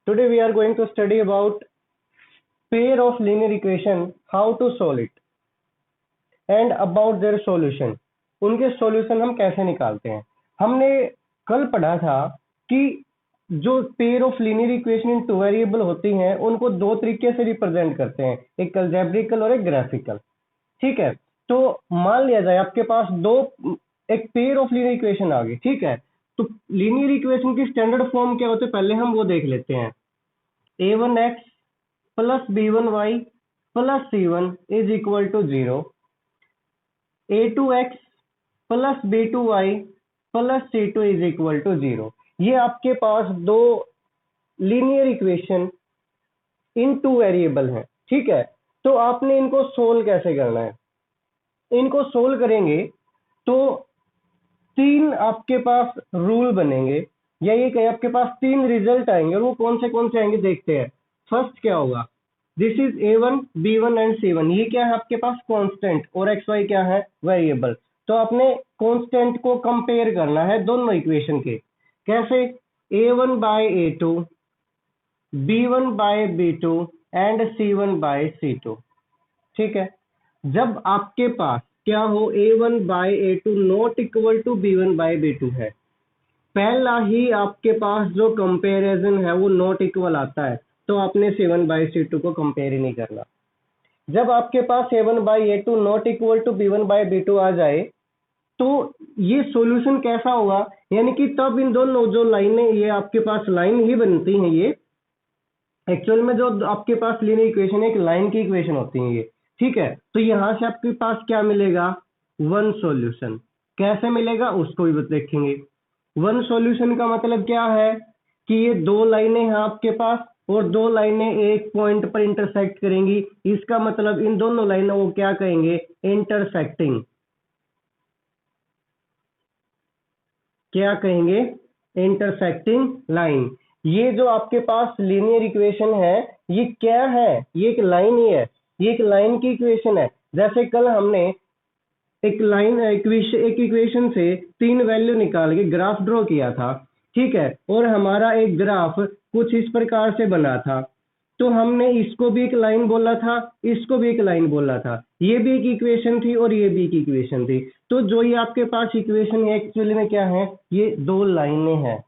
Today we are going to study about pair of linear equation, how to solve it and about their solution. उनके solution हम कैसे निकालते हैं। हमने कल पढ़ा था कि जो pair of linear equation in two variable होती हैं उनको दो तरीके से रिप्रेजेंट करते हैं, एक अलजेब्रिकल और एक ग्राफिकल। ठीक है, तो मान लिया जाए आपके पास एक पेयर ऑफ लीनियर इक्वेशन आ गई। ठीक है, तो लीनियर इक्वेशन की स्टैंडर्ड फॉर्म क्या होते हैं पहले हम वो देख लेते हैं। a1x plus b1y plus c1 is equal to 0, a2x plus b2y plus c2 is equal to 0। ये आपके पास दो linear equation in two variable हैं। ठीक है, तो आपने इनको सोल्व कैसे करना है। इनको सोल्व करेंगे तो तीन आपके पास रूल बनेंगे, या ये कहें आपके पास तीन रिजल्ट आएंगे, और वो कौन से आएंगे देखते हैं। फर्स्ट क्या होगा, this is a1 b1 and c1। ये क्या है आपके पास कांस्टेंट, और xy क्या है वेरिएबल। तो आपने कांस्टेंट को कंपेयर करना है दोनों इक्वेशन के। कैसे, a1 by a2, b1 by b2 and c1 bye c2। ठीक है, जब आपके पास क्या हो a1 by a2 not equal to b1 by b2 है, पहला ही आपके पास जो कंपैरिजन है वो नॉट इक्वल आता है, तो आपने c1 बाय c2 को कंपेयर ही नहीं करना। जब आपके पास a1 by a2 not equal to b1 by b2 आ जाए तो ये सॉल्यूशन कैसा होगा, यानी कि तब इन दोनों जो लाइनें, ये आपके पास लाइन ही बनती हैं। ये एक्चुअल में जो आपके पास लीनियर इक्वेशन है एक लाइन की इक्वेशन होती है ये। ठीक है, तो यहां से आपके पास क्या मिलेगा, वन सॉल्यूशन। कैसे मिलेगा उसको भी देखेंगे। वन सॉल्यूशन का मतलब क्या है कि ये दो लाइनें हैं आपके पास, और दो लाइनें एक पॉइंट पर इंटरसेक्ट करेंगी। इसका मतलब इन दोनों लाइनों को क्या कहेंगे, इंटरसेक्टिंग। क्या कहेंगे, इंटरसेक्टिंग लाइन। ये जो आपके पास लीनियर इक्वेशन है ये क्या है, ये एक लाइन ही है, ये एक लाइन की इक्वेशन है। जैसे कल हमने एक इक्वेशन से तीन वैल्यू निकाल के ग्राफ ड्रॉ किया था। ठीक है, और हमारा एक ग्राफ कुछ इस प्रकार से बना था, तो हमने इसको भी एक लाइन बोला था, इसको भी एक लाइन बोला था। ये भी एक इक्वेशन थी और ये भी एक इक्वेशन थी। तो जो ये आपके पास इक्वेशन है एक्चुअली में क्या है, ये दो लाइनें हैं।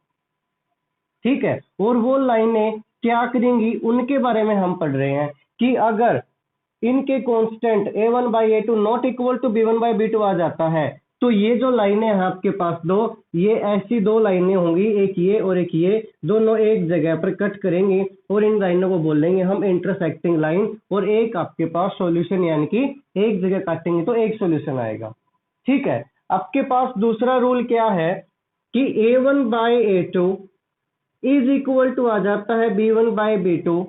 ठीक है, और वो लाइनें क्या करेंगी उनके बारे में हम पढ़ रहे हैं कि अगर इनके constant a1 by a2 not equal to b1 by b2 आ जाता है, तो ये जो लाइनें हैं आपके पास दो, ये ऐसी दो लाइनें होंगी, एक ये और एक ये, दोनों एक जगह पर कट करेंगे और इन लाइनों को बोलेंगे हम इंटरसेक्टिंग लाइन। और एक आपके पास सॉल्यूशन, यानी कि एक जगह काटेंगे तो एक सॉल्यूशन आएगा। ठीक है, आपके पास दूसरा रूल क्या है कि a1 by a2 is equal to आ जाता है b1 बाई b2,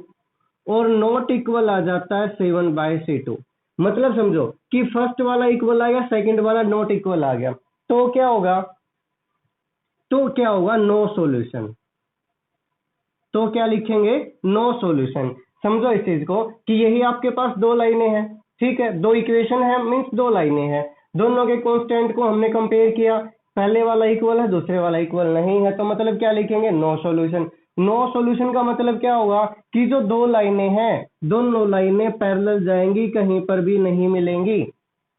और नॉट इक्वल आ जाता है c1 बाय c2। मतलब समझो कि फर्स्ट वाला इक्वल आ गया, सेकंड वाला नॉट इक्वल आ गया, तो क्या होगा, नो सॉल्यूशन। तो क्या लिखेंगे, नो सॉल्यूशन। समझो इस चीज को कि यही आपके पास दो लाइनें हैं। ठीक है, दो इक्वेशन है मीन्स दो लाइनें हैं, दोनों के कांस्टेंट को हमने कंपेयर किया, पहले वाला इक्वल है दूसरे वाला इक्वल नहीं है, तो मतलब क्या लिखेंगे, नो सॉल्यूशन। नो सॉल्यूशन का मतलब क्या होगा कि जो दो लाइनें हैं दोनों लाइनें पैरेलल जाएंगी, कहीं पर भी नहीं मिलेंगी।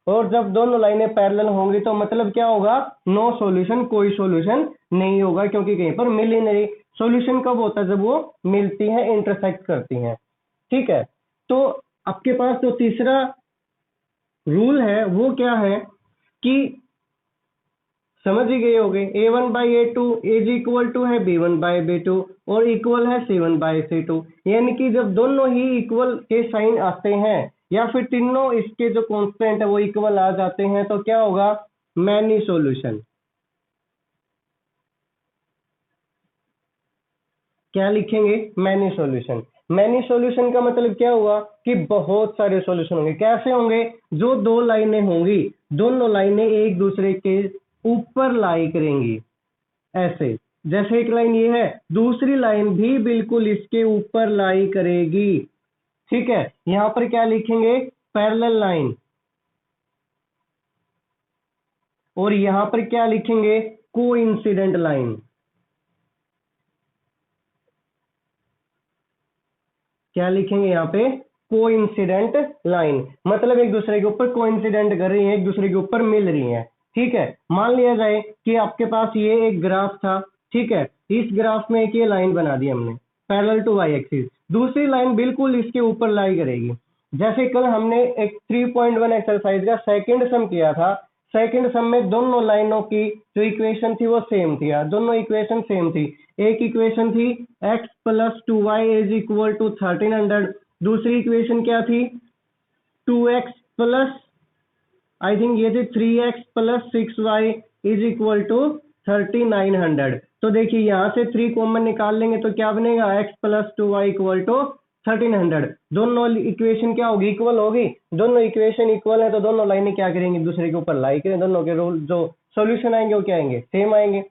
और जब दोनों लाइनें पैरेलल होंगी तो मतलब क्या होगा, नो सॉल्यूशन, कोई सॉल्यूशन नहीं होगा, क्योंकि कहीं पर मिल ही नहीं। सॉल्यूशन कब होता है, जब वो मिलती हैं, इंटरसेक्ट करती हैं। ठीक है, तो आपके पास जो तीसरा रूल है वो क्या है कि समझ ही गए होगे, a1 by a2 is equal to है b1 बाई b2 और इक्वल है c1 बाई c2। यानी कि जब दोनों ही इक्वल के साइन आते हैं या फिर तीनों इसके जो कांस्टेंट है वो इक्वल आ जाते हैं, तो क्या होगा, मैनी सॉल्यूशन। क्या लिखेंगे, मैनी सॉल्यूशन। मैनी सॉल्यूशन का मतलब क्या हुआ कि बहुत सारे सॉल्यूशन होंगे। कैसे होंगे, जो दो लाइनें होंगी दोनों लाइनें एक दूसरे के ऊपर लाई करेंगी, ऐसे जैसे एक लाइन ये है, दूसरी लाइन भी बिल्कुल इसके ऊपर लाई करेगी। ठीक है, यहां पर क्या लिखेंगे, पैरेलल लाइन, और यहां पर क्या लिखेंगे, कोइंसिडेंट लाइन। क्या लिखेंगे यहाँ पे, कोइंसिडेंट लाइन, मतलब एक दूसरे के ऊपर कोइंसिडेंट कर रही है, एक दूसरे के ऊपर मिल रही है। ठीक है, मान लिया जाए कि आपके पास ये एक ग्राफ था, ठीक है, इस ग्राफ में एक ये लाइन बना दी हमने पैरेलल टू वाई एक्सिस, दूसरी लाइन बिल्कुल इसके ऊपर लाई करेगी। जैसे कल हमने एक 3.1 एक्सरसाइज का सेकंड सम किया था, सेकंड सम में दोनों लाइनों की जो इक्वेशन थी वो सेम थी, दोनों इक्वेशन सेम थी। एक इक्वेशन थी x plus 2y is equal to 1300, दूसरी इक्वेशन क्या थी, 2x प्लस आई थिंक ये थी 3x plus 6y is equal to 3900। तो देखिए यहाँ से 3 कॉमन निकाल लेंगे तो क्या बनेगा, x plus 2y equal to 1300। दोनों इक्वेशन क्या होगी, इक्वल होगी, दोनों इक्वेशन इक्वल है तो दोनों लाइनें क्या करेंगी, दूसरे के ऊपर लाई करें, दोनों के रूल जो सॉल्यूशन आएंगे वो क्या आएंगे, सेम आएंगे।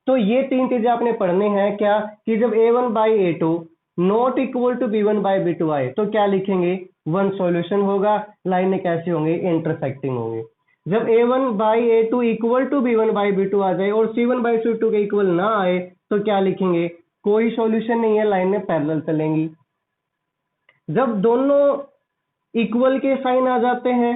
तो ये 3 चीजें आपने पढ़ने हैं क्या, कि जब a1 by a2 not equal to b1 by b2 आए तो क्या लिखेंगे, वन सॉल्यूशन होगा, लाइनें कैसे होंगी, इंटरसेक्टिंग होंगी। जब a1 by a2 equal to b1 by b2 आ जाए और c1 बाई c2 के इक्वल ना आए तो क्या लिखेंगे, कोई सॉल्यूशन नहीं है, लाइनें पैरेलल चलेंगी। जब दोनों इक्वल के साइन आ जाते हैं,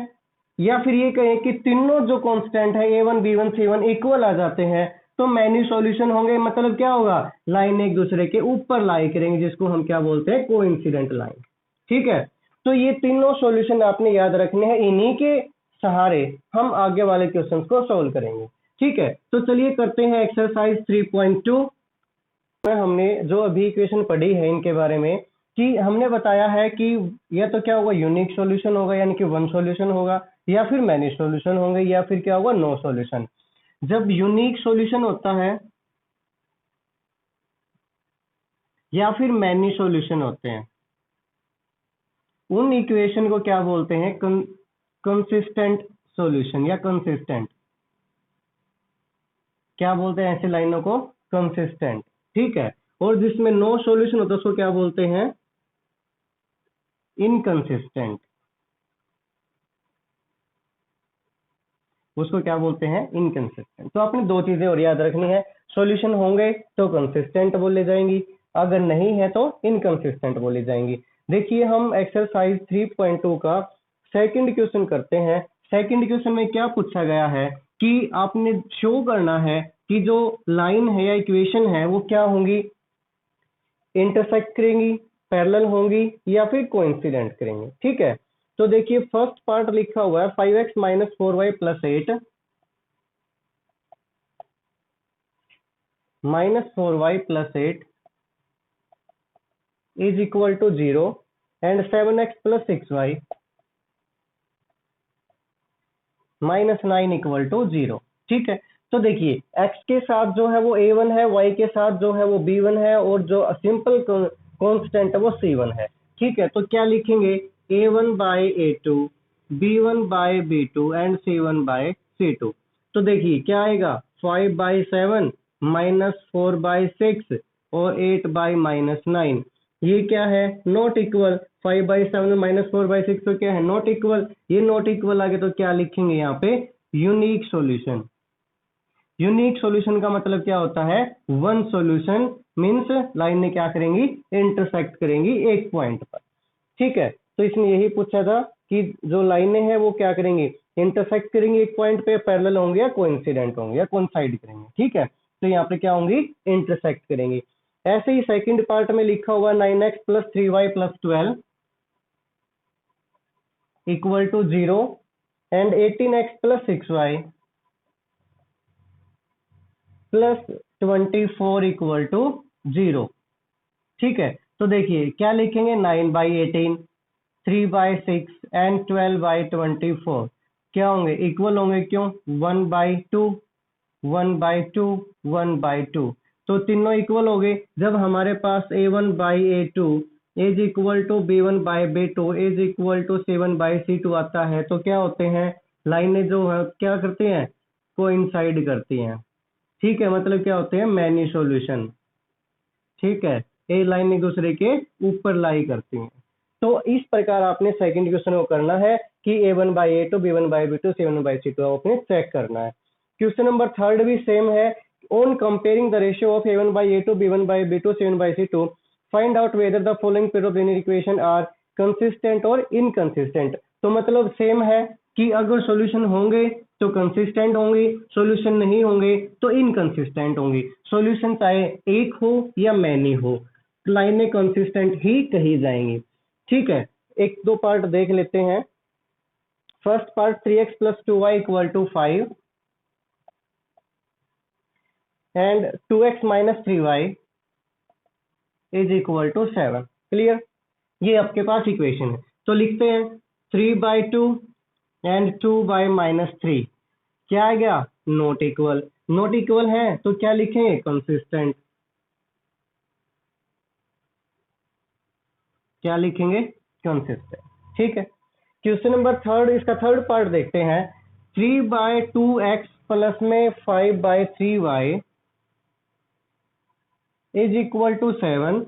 या फिर ये कहें कि तीनों जो कांस्टेंट है a1 b1 c1 इक्वल आ जाते हैं तो मैनी सॉल्यूशन होंगे, मतलब क्या होगा, लाइन एक दूसरे के ऊपर लाई करेंगे, जिसको हम क्या बोलते हैं, कोइंसिडेंट लाइन। ठीक है, तो ये तीनों सॉल्यूशन आपने याद रखने हैं, इन्हीं के सहारे हम आगे वाले क्वेश्चंस को सोल्व करेंगे। ठीक है, तो चलिए करते हैं एक्सरसाइज 3.2 में हमने जो अभी इक्वेशन पढ़ी है इनके बारे में, कि हमने बताया है कि या तो क्या होगा, यूनिक सॉल्यूशन होगा यानी कि वन सॉल्यूशन होगा, या फिर मैनी सॉल्यूशन होंगे, या फिर क्या होगा, नो सॉल्यूशन। जब यूनिक सॉल्यूशन होता है या फिर मैनी सॉल्यूशन होते हैं, उन इक्वेशन को क्या बोलते हैं, कंसिस्टेंट सॉल्यूशन या कंसिस्टेंट, क्या बोलते हैं ऐसे लाइनों को, कंसिस्टेंट। ठीक है, और जिसमें नो सॉल्यूशन होता है उसको क्या बोलते हैं, इनकंसिस्टेंट, उसको क्या बोलते हैं, इनकंसिस्टेंट। तो आपने दो चीजें और याद रखनी है, सॉल्यूशन होंगे तो कंसिस्टेंट बोले जाएंगी, अगर नहीं है तो इनकंसिस्टेंट बोली जाएंगी। देखिए हम एक्सरसाइज 3.2 का सेकंड क्वेश्चन करते हैं। सेकंड क्वेश्चन में क्या पूछा गया है कि आपने शो करना है कि जो लाइन है या इक्वेशन है वो क्या होंगी, इंटरसेक्ट करेंगी, पैरेलल होंगी, या फिर कोइंसिडेंट करेंगी। ठीक है, तो देखिए फर्स्ट पार्ट लिखा हुआ है 5x minus 4y plus 8 minus 4y plus 8 is equal to 0 and 7x plus 6y minus 9 equal to 0। ठीक है, तो देखिए x के साथ जो है वो a1 है, y के साथ जो है वो b1 है, और जो सिंपल कांस्टेंट है वो c1 है। ठीक है, तो क्या लिखेंगे, a1 by a2 b1 by b2 and c1 by c2। तो देखिए क्या आएगा, 5 बाई 7 माइनस 4 बाई 6 और 8 बाई माइनस 9, ये क्या है, not equal. 5 by 7 minus 4 by 6 तो क्या है, नॉट इक्वल, ये नॉट इक्वल आगे तो क्या लिखेंगे यहाँ पे, यूनिक सॉल्यूशन। यूनिक सॉल्यूशन का मतलब क्या होता है, वन सॉल्यूशन मींस लाइन ने क्या करेंगी, इंटरसेक्ट करेंगी एक पॉइंट पर। ठीक है, तो इसने यही पूछा था कि जो लाइनें हैं वो क्या करेंगी, इंटरसेक्ट करेंगी एक पॉइंट पे, पैरेलल होंगे या कोइंसिडेंट होंगे या कोइंसाइड करेंगे। ठीक है, तो यहाँ पे क्या होंगी, इंटरसेक्ट करेंगी। ऐसे ही सेकंड पार्ट में लिखा हुआ 9x plus 3y plus 12 equal to 0 and 18x plus 6y plus 24 equal to 0। ठीक है, तो देखिए क्या लिखेंगे, 9 बाई 18 3 बाई 6 एंड 12 बाई 24 क्या होंगे, इक्वल होंगे, क्यों, 1 बाई 2 1 बाई 2 1 बाई 2, तो तीनों इक्वल हो गए। जब हमारे पास a1 by a2 is equal to b1 by b2 is equal to c1 by c2 आता है तो क्या होते हैं, लाइनें जो है क्या करती हैं, कोइंसाइड करती हैं। ठीक है, मतलब क्या होते हैं, मैनी सॉल्यूशन। ठीक है, ए लाइन एक दूसरे के ऊपर लाई करती हैं। तो इस प्रकार आपने सेकंड क्वेश्चन को करना है कि a1 by a2 b1 by b2 c1 by c2 आपने चेक करना है। क्वेश्चन नंबर थर्ड भी सेम है, on comparing the ratio of a1 by a2 b1 by b2 c1 by c2 find out whether the following pair of linear equation are consistent और inconsistent. तो मतलब same है कि अगर solution होंगे तो कंसिस्टेंट होंगे, सॉल्यूशन नहीं होंगे तो इनकंसिस्टेंट होंगे। सॉल्यूशन चाहे एक हो या मैनी हो, लाइनें कंसिस्टेंट ही कही जाएंगी। ठीक है, एक दो पार्ट देख लेते हैं। First part 3x plus 2y equal to 5 and 2x minus 3y is equal to 7। Clear, ये आपके पास इक्वेशन है। तो लिखते हैं 3/2 एंड 2/-3 क्या आ गया, नॉट इक्वल। नॉट इक्वल है तो क्या लिखेंगे, कंसिस्टेंट। क्या लिखेंगे, कंसिस्टेंट। ठीक है, क्वेश्चन नंबर थर्ड, इसका थर्ड पार्ट देखते हैं। 3/2x प्लस में 5/3y is equal to 7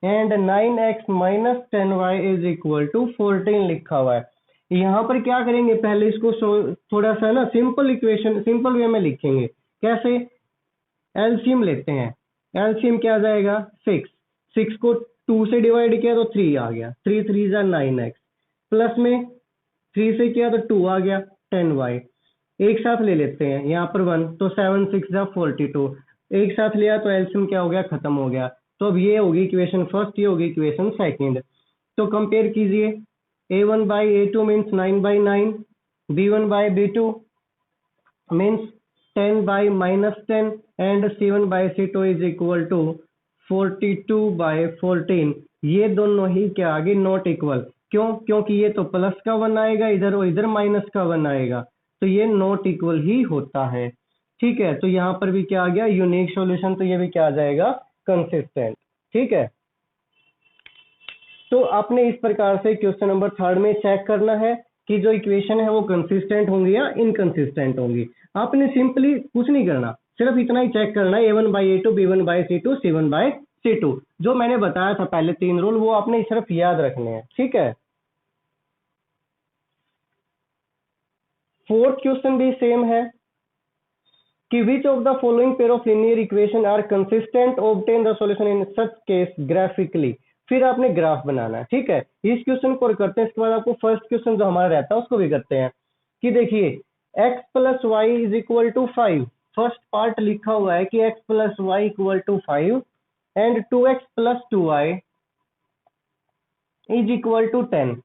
and 9x minus 10y is equal to 14 लिखा हुआ है। यहाँ पर क्या करेंगे, पहले इसको थोड़ा सा ना सिंपल इक्वेशन, सिंपल वे में लिखेंगे। कैसे, एलसीएम लेते हैं। एलसीएम क्या आ जाएगा, 6। 6 को 2 से डिवाइड किया तो 3 आ गया, 3 3 जा 9x, प्लस में 3 से किया तो 2 आ गया 10y। एक साथ ले लेते हैं, यहाँ पर 1 तो 7 6 जा 42, एक साथ लिया तो एलसीएम क्या हो गया, खत्म हो गया। तो अब ये होगी इक्वेशन फर्स्ट, ये होगी इक्वेशन सेकंड। तो कंपेयर कीजिए, a1/a2 means 9/9, b1/b2 means 10/-10 and c1/c2 is equal to 42/14। ये दोनों ही क्या आ गई, नॉट इक्वल। क्यों, क्योंकि ये तो प्लस का 1 आएगा इधर और इधर माइनस का 1 आएगा, तो ये नॉट इक्वल ही होता है। ठीक है, तो यहाँ पर भी क्या आ गया, यूनिक सॉल्यूशन, तो ये भी क्या आ जाएगा, कंसिस्टेंट। ठीक है, तो आपने इस प्रकार से क्वेश्चन नंबर थर्ड में चेक करना है कि जो इक्वेशन है वो कंसिस्टेंट होंगी या इनकंसिस्टेंट होंगी। आपने सिंपली कुछ नहीं करना, सिर्फ इतना ही चेक करना है, a1/a2 b1/c2 c1/c2, जो मैंने बताया था पहले 3 रूल, वो आपने सिर्फ याद रखने हैं। ठीक है, फोर्थ क्वेश्चन भी सेम है कि which of the following pair of linear equation are consistent, obtain the solution in such case graphically. फिर आपने ग्राफ बनाना है। ठीक है, इस क्वेश्चन को करते हैं, इसके बाद आपको फर्स्ट क्वेश्चन जो हमारा रहता है उसको भी करते हैं। कि देखिए x plus y is equal to 5, first part लिखा हुआ है कि x plus y equal to 5 and 2x plus 2y is equal to 10।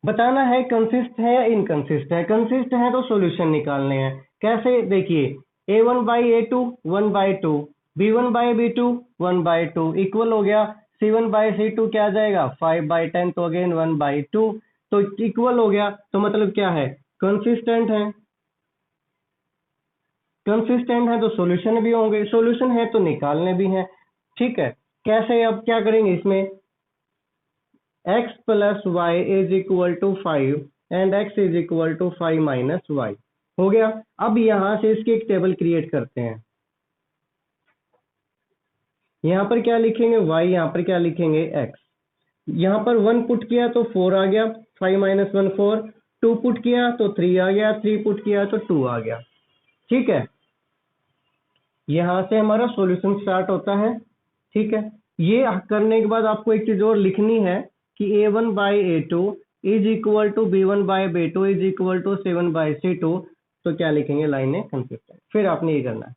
बताना है कंसिस्ट है या इनकंसिस्ट है। कंसिस्ट है तो सॉल्यूशन निकालने हैं। कैसे, देखिए a1/a2 1/2, b1/b2 1/2 इक्वल हो गया, c1/c2 क्या आ जाएगा 5/10, तो अगेन 1/2, तो इक्वल हो गया। तो मतलब क्या है, कंसिस्टेंट है। कंसिस्टेंट है तो सॉल्यूशन भी होंगे, सॉल्यूशन है तो निकालने भी हैं। ठीक है, कैसे, अब क्या करेंगे इसमें, x plus y is equal to 5 and x is equal to 5 minus y हो गया। अब यहां से इसकी एक टेबल क्रिएट करते हैं। यहाँ पर क्या लिखेंगे y, यहाँ पर क्या लिखेंगे x। यहाँ पर 1 पुट किया तो 4 आ गया, 5 माइनस 1 4, 2 पुट किया तो 3 आ गया, 3 पुट किया तो 2 आ गया। ठीक है, यहां से हमारा सॉल्यूशन स्टार्ट होता है। ठीक है, ये करने के बाद आपको एक चीज और लिखनी है कि a1/a2 is equal to b1/b2 is equal to 7/c2, तो क्या लिखेंगे, लाइनें कंसिस्टेंट। फिर आपने ये करना है।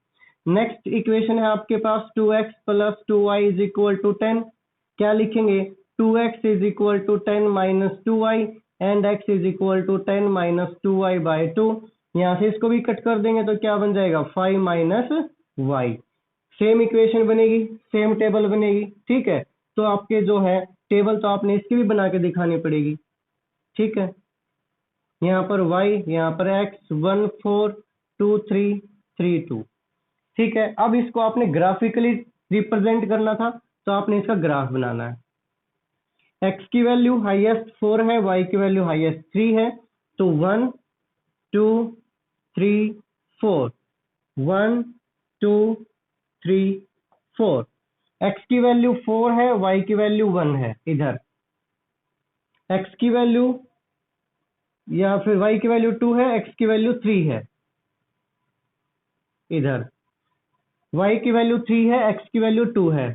नेक्स्ट इक्वेशन है आपके पास 2x plus 2y is equal to 10, क्या लिखेंगे, 2x is equal to 10 minus 2y and x is equal to 10 minus 2y/2। यहाँ से इसको भी कट कर देंगे तो क्या बन जाएगा, 5 माइनस y। सेम इक्वेशन बनेगी, सेम टेबल बनेगी। ठीक है, तो आपके जो है टेबल तो आपने इसकी भी बना के दिखानी पड़ेगी। ठीक है, यहाँ पर y, यहाँ पर x 1 4 2 3 3 2। ठीक है, अब इसको आपने ग्राफिकली रिप्रेजेंट करना था, तो आपने इसका ग्राफ बनाना है। x की वैल्यू हाईएस्ट 4 है, y की वैल्यू हाईएस्ट 3 है, तो 1 2 3 4 1 2 3 4। x की वैल्यू 4 है, y की वैल्यू 1 है इधर, x की वैल्यू या फिर y की वैल्यू 2 है, x की वैल्यू 3 है इधर, y की वैल्यू 3 है, x की वैल्यू 2 है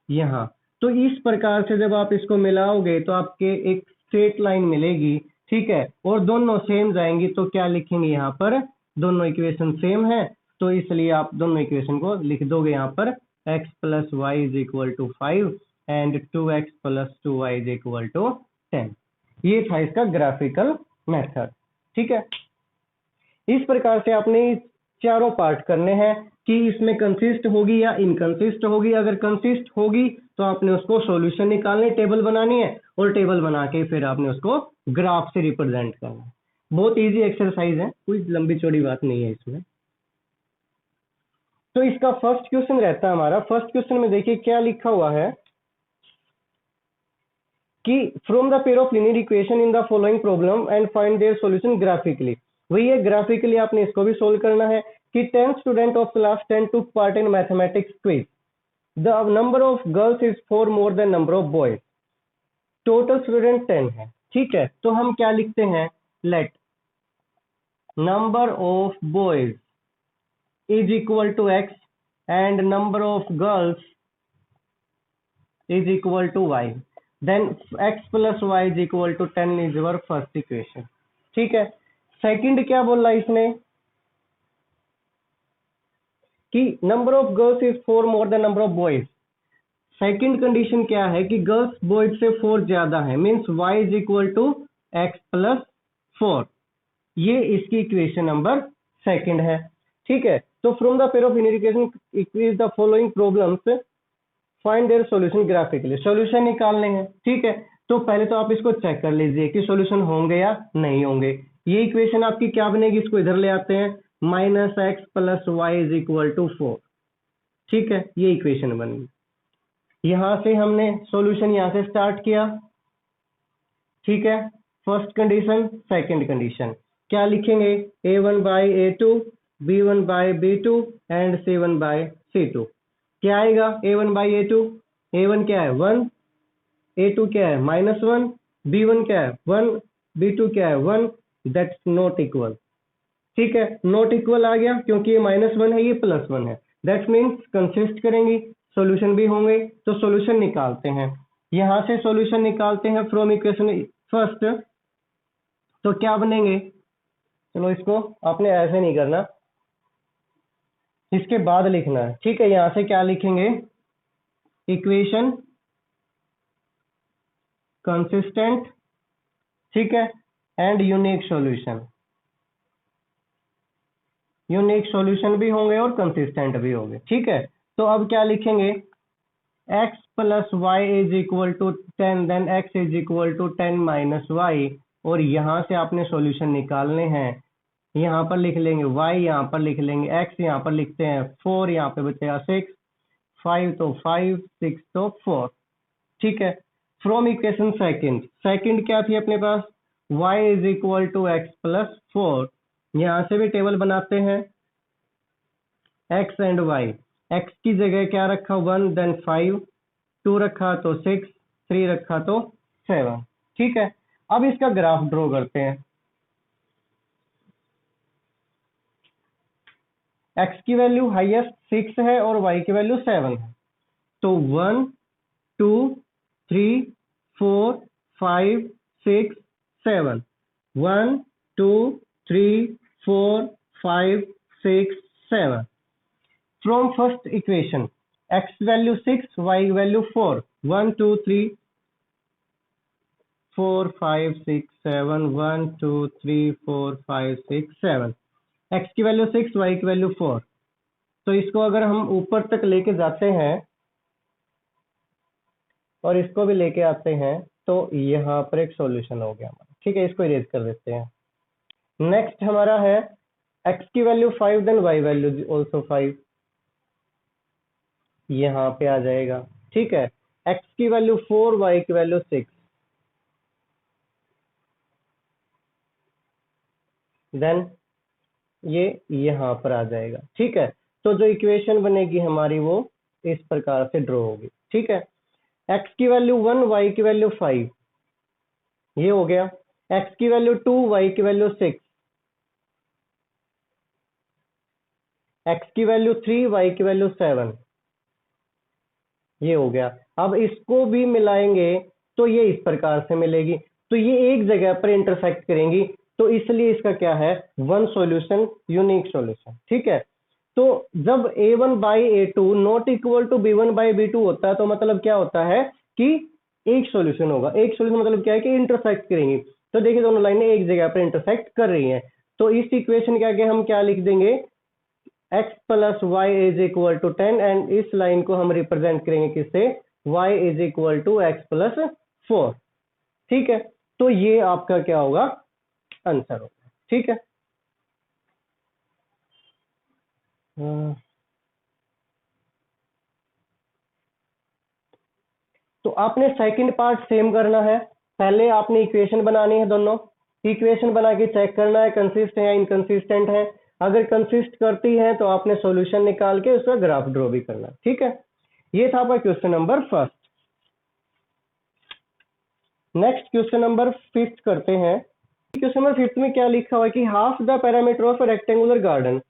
यहाँ। तो इस प्रकार से जब आप इसको मिलाओगे तो आपके एक स्ट्रेट लाइन मिलेगी, ठीक है, और दोनों सेम जाएंगी तो क्या लिखेंगे यहाँ पर, दोनों इक्वेशन सेम है, तो इसलिए आप दोनों इक्वेशन को लिख दोगे यहाँ पर x plus y is equal to 5 and 2x plus 2y is equal to 10। ये था इसका ग्राफिकल मेथड, ठीक है। इस प्रकार से आपने चारों पार्ट करने हैं कि इसमें कंसिस्ट होगी या इनकंसिस्ट होगी। अगर कंसिस्ट होगी तो आपने उसको सॉल्यूशन निकालने, टेबल बनानी है, और टेबल बना के फिर आपने उसको ग्राफ से रिप्रेजेंट करना है। बहुत इजी एक्सरसाइज है, कोई लंबी चौड़ी बात नहीं है इसमें। तो इसका फर्स्ट क्वेश्चन रहता है हमारा, फर्स्ट क्वेश्चन में देखिए क्या लिखा हुआ है कि from the pair of linear equation in the following problem and find their solution graphically. वही है, ग्राफिकली आपने इसको भी सोल्व करना है कि 10 student of class 10 took part in mathematics quiz, the number of girls is 4 more than number of boys, total student 10 है, ठीक है। तो हम क्या लिखते हैं, let number of boys is equal to x and number of girls is equal to y, then x plus y is equal to 10 is your first equation, ठीक है। सेकंड क्या बोल रहा है इसने कि number of girls is 4 more than number of boys. Second condition क्या है कि गर्ल्स बॉयज से 4 ज्यादा है, means y is equal to x plus 4। ये इसकी इक्वेशन नंबर सेकंड है, ठीक है। तो from the pair of linear equation equals the following problems, find their solution graphically. Solution निकालने हैं, ठीक है। तो पहले तो आप इसको चेक कर लीजिए कि सॉल्यूशन होंगे या नहीं होंगे। ये इक्वेशन आपकी क्या बनेगी, इसको इधर ले आते हैं, minus x plus y is equal to 4, ठीक है, ये इक्वेशन बन गई। यहां से हमने सॉल्यूशन यहां से स्टार्ट किया, ठीक है। फर्स्ट कंडीशन, सेकंड कंडीशन क्या लिखेंगे, a1 by a2, b1 by b2 and c1 by c2। क्या आएगा a1 बाई a2, a1 क्या है 1, a2 क्या है -1, b1 क्या है 1, b2 क्या है 1, दैट्स नॉट इक्वल, ठीक है। नॉट इक्वल आ गया क्योंकि ये -1 है, ये +1 है, दैट्स मीन्स कंसिस्ट करेंगी, सॉल्यूशन भी होंगे। तो सॉल्यूशन निकालते हैं, यहां से सॉल्यूशन निकालते हैं फ्रॉम इक्वेशन फर्स्ट। तो क्या बनेंगे, चलो इसको आपने ऐसे नहीं करना, इसके बाद लिखना है, ठीक है। यहां से क्या लिखेंगे, इक्वेशन कंसिस्टेंट, ठीक है, and unique solution. Unique solution भी होंगे और कंसिस्टेंट भी होंगे, ठीक है। तो अब क्या लिखेंगे, x plus y is equal to 10, then x is equal to 10 minus y, और यहां से आपने सॉल्यूशन निकालने हैं। यहाँ पर लिख लेंगे y, यहाँ पर लिख लेंगे x, यहाँ पर लिखते हैं 4, यहाँ पे बचेगा 6, 5 तो 5, 6 तो 4, ठीक है। फ्रॉम इक्वेशन सेकंड, सेकंड क्या थी अपने पास, y is equal to x plus 4, यहाँ से भी टेबल बनाते हैं, x एंड y, x की जगह क्या रखा 1, देन 5, 2 रखा तो 6, 3 रखा तो 7, ठीक है। अब इसका ग्राफ ड्रॉ करते हैं। x की वैल्यू हाईएस्ट 6 है और y की वैल्यू 7 है, तो 1 2 3 4 5 6 7, 1 2 3 4 5 6 7। From first equation, x value 6, y value 4, 1 2 3 4 5 6 7, 1 2 3 4 5 6 7, x की वैल्यू 6, y की वैल्यू 4। तो इसको अगर हम ऊपर तक लेके जाते हैं और इसको भी लेके आते हैं तो यहाँ पर एक सॉल्यूशन हो गया हमारा, ठीक है। इसको इरेज कर देते हैं। नेक्स्ट हमारा है x की value 5, then y value also 5, यहाँ पे आ जाएगा, ठीक है। x की वैल्यू 4, y की वैल्यू 6, देन ये यहाँ पर आ जाएगा, ठीक है। तो जो इक्वेशन बनेगी हमारी वो इस प्रकार से ड्रॉ होगी, ठीक है। x की वैल्यू 1, y की वैल्यू 5, ये हो गया। x की वैल्यू 2, y की वैल्यू 6, x की वैल्यू 3, y की वैल्यू 7, ये हो गया। अब इसको भी मिलाएंगे तो ये इस प्रकार से मिलेगी, तो ये एक जगह पर इंटरसेक्ट करेंगी, तो इसलिए इसका क्या है, वन सॉल्यूशन, यूनिक सॉल्यूशन। ठीक है, तो जब a1 by a2 not equal to b1 by b2 होता है, तो मतलब क्या होता है कि एक सॉल्यूशन होगा। एक सॉल्यूशन मतलब क्या है कि इंटरसेक्ट करेंगी। तो देखिए दोनों लाइनें एक जगह पर इंटरसेक्ट कर रही हैं, तो इस इक्वेशन के आगे हम क्या लिख देंगे, x plus y is equal to 10, and इस लाइन को हम रिप्रेजेंट करेंगे किससे, y is equal to x plus 4। ठीक है, तो ये आपका क्या होगा, आंसर होगा। ठीक है, तो आपने सेकंड पार्ट सेम करना है। पहले आपने इक्वेशन बनानी है, दोनों इक्वेशन बना के चेक करना है कंसिस्ट है या इनकंसिस्टेंट है। अगर कंसिस्ट करती है तो आपने सॉल्यूशन निकाल के उसका ग्राफ ड्रॉ भी करना है। ठीक है, ये था आपका question number first. Next question number fifth करते हैं। क्वेश्चन नंबर फिफ्थ में क्या लिखा हुआ है कि half the parameter of a rectangular garden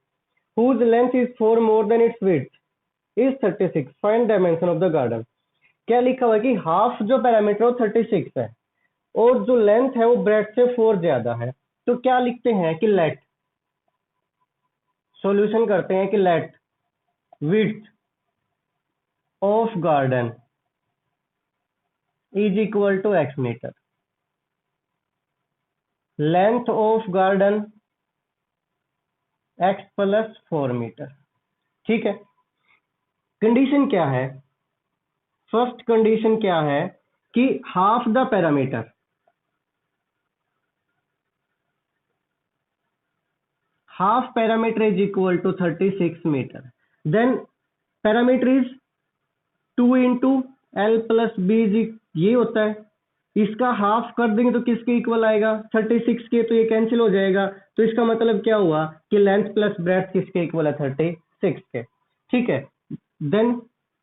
whose length is 4 more than its width is 36, find dimension of the garden। क्या लिखा हुआ है कि हाफ जो पैरामीटर है 36 है और जो लेंथ है वो ब्रेथ से 4 ज्यादा है। तो क्या लिखते हैं कि लेट, सॉल्यूशन करते हैं कि let width of garden is equal to x meter, length of garden x plus 4 meter. ठीक है, कंडीशन क्या है, फर्स्ट कंडीशन क्या है कि half the parameter, half parameter is equal to 36 meter, then parameter is 2 into L plus B, ये होता है। इसका हाफ कर देंगे तो किसके इक्वल आएगा, 36 के, तो ये कैंसिल हो जाएगा। तो इसका मतलब क्या हुआ कि लेंथ प्लस ब्रेड्थ किसके इक्वल है, 36 के। ठीक है, देन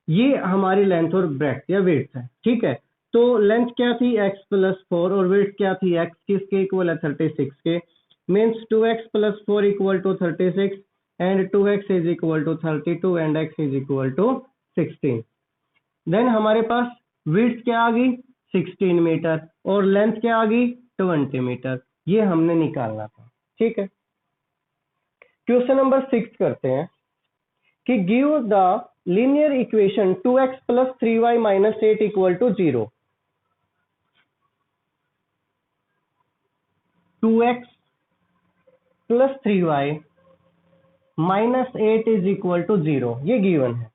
ये हमारी लेंथ और ब्रेड्थ या विड्थ है। ठीक है, तो लेंथ क्या थी x प्लस 4 और विड्थ क्या थी, x किसके इक्वल है, 36 के। Means 2x plus 4 equal to 36 and 2x is equal to 32 and x is equal to 16। Then हमारे पास विड्थ क्या आ गई, 16 मीटर, और लेंथ क्या आ गई, 20 मीटर। ये हमने निकालना था। ठीक है, क्वेश्चन नंबर 6 करते हैं कि give the linear equation 2x plus 3y minus 8 equal to 0। 2x plus 3y minus 8 is equal to 0, ये गिवन है।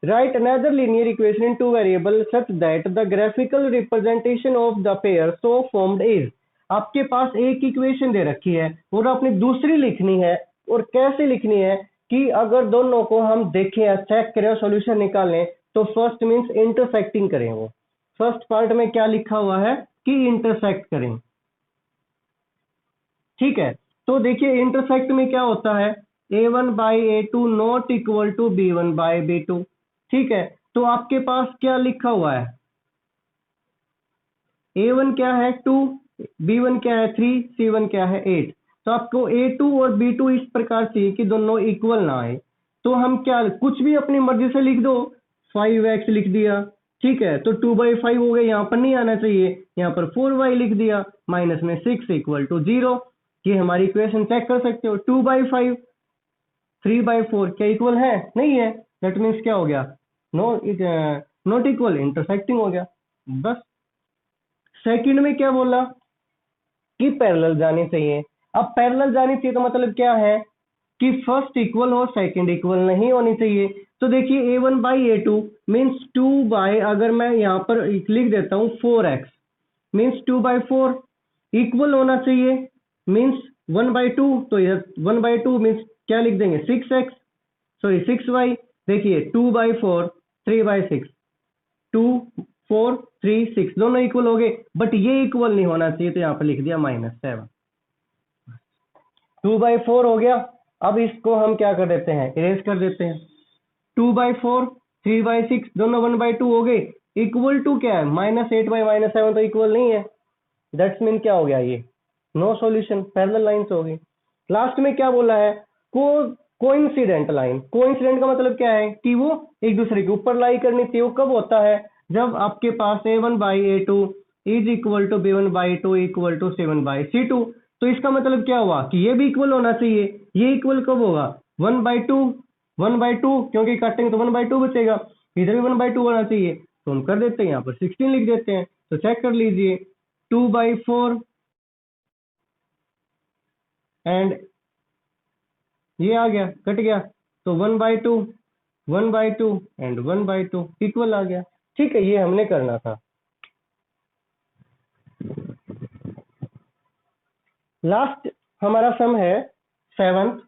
Write another linear equation in two variables such that the graphical representation of the pair so formed is। आपके पास एक equation दे रखी है और आपने दूसरी लिखनी है, और कैसे लिखनी है कि अगर दोनों को हम देखें या चेक करें और सॉल्यूशन निकालें, तो फर्स्ट मींस इंटरसेक्टिंग करें। वो फर्स्ट पार्ट में क्या लिखा हुआ है कि इंटरसेक्ट करें। ठीक है, तो देखिए इंटरसेक्ट में क्या होता है, a1 by a2 not equal to b1 by b2। ठीक है, तो आपके पास क्या लिखा हुआ है, a1 क्या है 2, b1 क्या है 3, c1 क्या है 8। तो आपको a2 और b2 इस प्रकार से कि दोनों इक्वल ना आए, तो हम क्या कुछ भी अपनी मर्जी से लिख दो, 5x लिख दिया। ठीक है, तो 2/5 हो गया, यहाँ पर नहीं आना चाहिए, यहाँ पर 4y लिख दिया, माइनस में 6 इक्वल टू 0। ये हमारी इक्वेशन चेक कर सकते हो, 2/5 3/4 क्या इक्वल है, नहीं है। दैट मीन्स क्या हो गया, नॉट इक्वल, इंटरसेक्टिंग हो गया बस। सेकंड में क्या बोला कि पैरेलल जानी चाहिए। अब पैरेलल जानी चाहिए तो मतलब क्या है कि फर्स्ट इक्वल हो, सेकंड इक्वल नहीं होनी चाहिए। तो देखिए a1 by a2 means 2 by, अगर मैं यहाँ पर लिख देता हूँ 4x मीन्स 2/4 इक्वल होना चाहिए, मीन्स 1/2, तो यह 1/2 मीन्स क्या लिख देंगे 6x, सॉरी 6y। देखिए 2/4 3/6, 2 4 3 6 दोनों इक्वल हो गए, बट ये इक्वल नहीं होना चाहिए, तो यहाँ पर लिख दिया -7। 2/4 हो गया। अब इसको हम क्या कर देते हैं, इरेज कर देते हैं। 2/4 3/6 दोनों 1/2 हो गए, इक्वल टू क्या है -8 - 7, तो इक्वल नहीं है। दैट्स मीन क्या हो गया, ये नो सॉल्यूशन, पैरेलल लाइंस हो गई। लास्ट में क्या बोला है, कोइंसिडेंट लाइन। कोइंसिडेंट का मतलब क्या है कि वो एक दूसरे के ऊपर लाई करनी चाहिए। वो कब होता है, जब आपके पास a1/a2 is equal to b1/2 equal to c1/c2, तो इसका मतलब क्या हुआ कि ये भी इक्वल होना चाहिए। ये इक्वल कब होगा? 1/2, 1/2, क्योंकि काटेंगे तो 1/2 बचेगा, इधर भी 1/2 होना चाहिए। तो हम कर देते हैं, यहाँ पर 16 लिख देते हैं। तो चेक कर लीजिए, 2/4 एंड ये आ गया, कट गया, तो 1/2, 1/2 एंड 1/2 इक्वल आ गया। ठीक है, ये हमने करना था। लास्ट हमारा सम है 7th।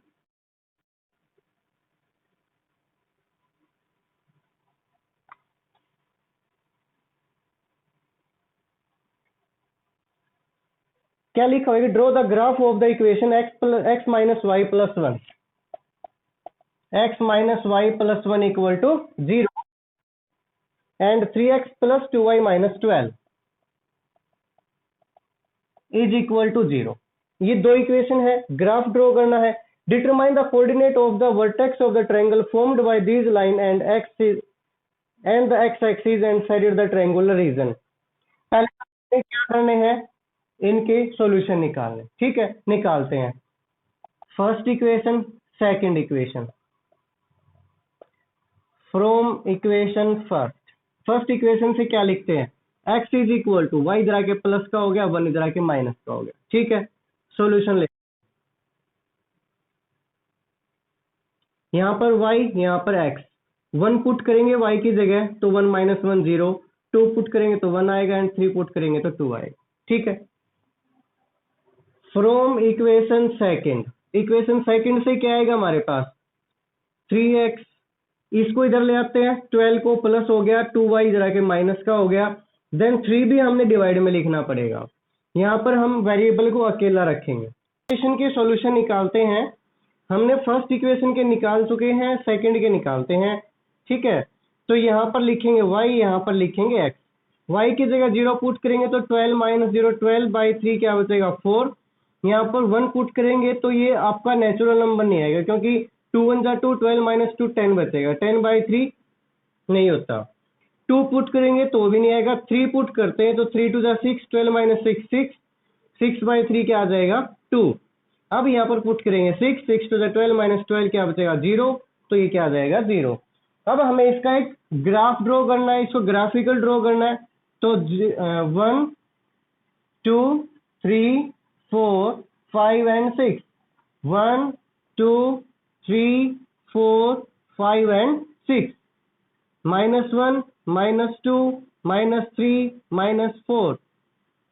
क्या लिखा होगा? Draw the graph of the equation x minus y plus 1, x minus y plus 1 equal to 0 and 3x plus 2y minus 12 is equal to 0। ये दो इक्वेशन है, ग्राफ ड्रॉ करना है। Determine the coordinate of the vertex of the triangle formed by this line and the x axis and side the triangular region. पहले क्या करने हैं? इनके सॉल्यूशन निकालने। ठीक है, निकालते हैं। First equation, second equation. From equation first equation से क्या लिखते हैं? x is equal to y इधर आके प्लस का हो गया, 1 इधर आके माइनस का हो गया। ठीक है, सॉल्यूशन ले, यहाँ पर y, यहाँ पर x। 1 पुट करेंगे y की जगह तो 1 माइनस 1 0, 2 पुट करेंगे तो 1 आएगा एंड 3 पुट करेंगे तो 2 आएगा। ठीक है, फ्रॉम इक्वेशन सेकंड से क्या आएगा हमारे पास? 3x, इसको इधर ले आते हैं, 12 को प्लस हो गया, 2y इधर आके माइनस का हो गया, देन 3 भी हमने डिवाइड में लिखना पड़ेगा। यहाँ पर हम वेरिएबल को अकेला रखेंगे। इक्वेशन के सॉल्यूशन निकालते हैं। हमने फर्स्ट इक्वेशन के निकाल चुके हैं, सेकंड के निकालते हैं। ठीक है, तो यहाँ पर लिखेंगे y, यहाँ पर लिखेंगे x। y की जगह 0 पुट करेंगे तो 12 माइनस 0, 12/3 क्या बचेगा? 4। यहाँ पर 1 पुट करेंगे तो ये आपका नेचुरल नंबर नहीं आएगा, क्योंकि 2 1 जा 2, 12 माइनस 2 10 बचेगा, 10/3 नहीं होता। 2 पुट करेंगे तो भी नहीं आएगा। 3 पुट करते हैं तो 3 2 जा 6, 12 माइनस 6 6, 6/3 क्या आ जाएगा? 2। अब यहाँ पर पुट करेंगे 6, 6 2 जा 12 माइनस 12 क्या बचेगा? 0, तो ये क्या आ जाएगा? 0। अब हमें इसका एक ग्राफ ड्रॉ करना है, इसको ग्राफिकल ड्रॉ करना है। तो 1 2 3 4 5 एंड 6, 1 2 3 4 5 एंड 6, -1 -2 -3 -4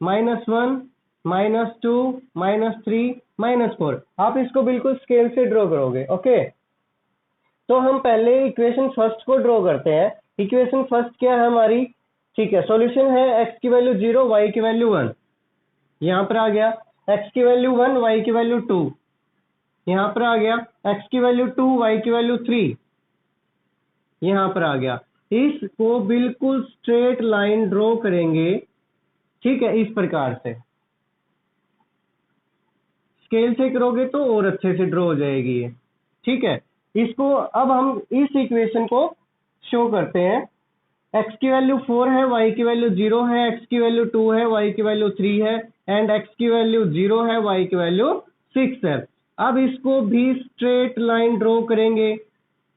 -1 -2 -3 -4। आप इसको बिल्कुल स्केल से ड्रॉ करोगे। ओके, तो हम पहले इक्वेशन फर्स्ट को ड्रॉ करते हैं। इक्वेशन फर्स्ट क्या है हमारी? ठीक है, सॉल्यूशन है x की वैल्यू 0, y की वैल्यू 1। यहाँ पर आ गया x की वैल्यू 1, y की वैल्यू 2। यहाँ पर आ गया x की वैल्यू 2, y की वैल्यू 3। यहाँ पर आ गया। इसको बिल्कुल स्ट्रेट लाइन ड्रॉ करेंगे। ठीक है, इस प्रकार से स्केल से करोगे तो और अच्छे से ड्रॉ हो जाएगी ये। ठीक है, इसको अब हम इस इक्वेशन को शो करते हैं। x की वैल्यू 4 है, y की वैल्यू 0 है, x की वैल्यू 2 है, y की वैल्यू 3 है एंड x की वैल्यू 0 है, y की वैल्यू 6 है। अब इसको भी स्ट्रेट लाइन ड्रॉ करेंगे।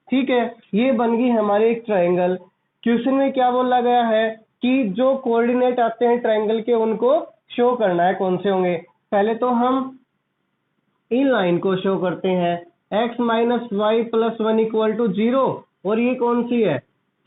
ठीक है, ये बन गई हमारे एक ट्रायंगल। क्वेश्चन में क्या बोला गया है कि जो कोऑर्डिनेट आते हैं ट्रायंगल के उनको शो करना है, कौन से होंगे। पहले तो हम इन लाइन को शो करते हैं, x minus y plus 1 equal to 0, और ये कौन सी है?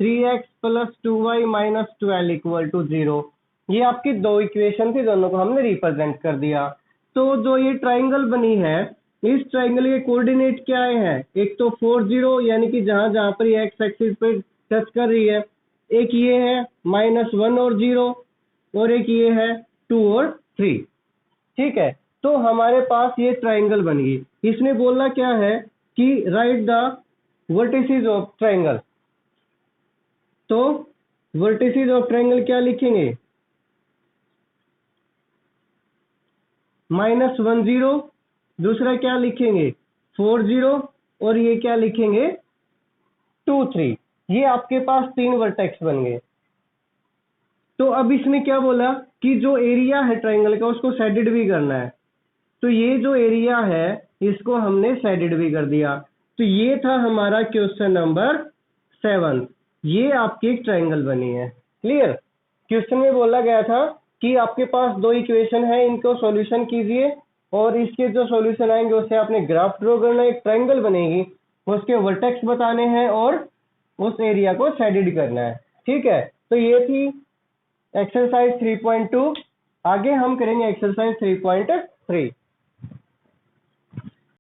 3x plus 2y minus 12 equal to 0। ये आपकी दो इक्वेशन थी, दोनों को हमने रिप्रेजेंट कर दिया। तो जो ये ट्राइंगल बनी है, इस ट्राइंगल के कोऑर्डिनेट क्या है? एक तो 4 0, यानी कि जहां जहां पर ये एक्स एक्सिस पे टच कर रही है। एक ये है -1 और 0, और एक ये है 2 और 3। ठीक है, तो हमारे पास ये ट्राइंगल बन गई। इसमें बोलना क्या है कि right the vertices of triangle. तो वर्टिसेस ऑफ ट्राइंगल क्या लिखेंगे? -1 0, दूसरा क्या लिखेंगे? 4 0, और ये क्या लिखेंगे? 2 3। ये आपके पास 3 वर्टेक्स बन गए। तो अब इसमें क्या बोला कि जो एरिया है ट्राइंगल का उसको शेडेड भी करना है। तो ये जो एरिया है इसको हमने शेडेड भी कर दिया। तो ये था हमारा क्वेश्चन नंबर 7। ये आपकी एक ट्राइंगल बनी है। क्लियर? क्वेश्चन में बोला गया था कि आपके पास दो इक्वेशन है, इनको सॉल्यूशन कीजिए और इसके जो सॉल्यूशन आएंगे उससे आपने ग्राफ ड्रॉ करना है, एक ट्राइंगल बनेगी, उसके वर्टेक्स बताने हैं और उस एरिया को शेडेड करना है। ठीक है, तो ये थी एक्सरसाइज 3.2। आगे हम करेंगे एक्सरसाइज 3.3।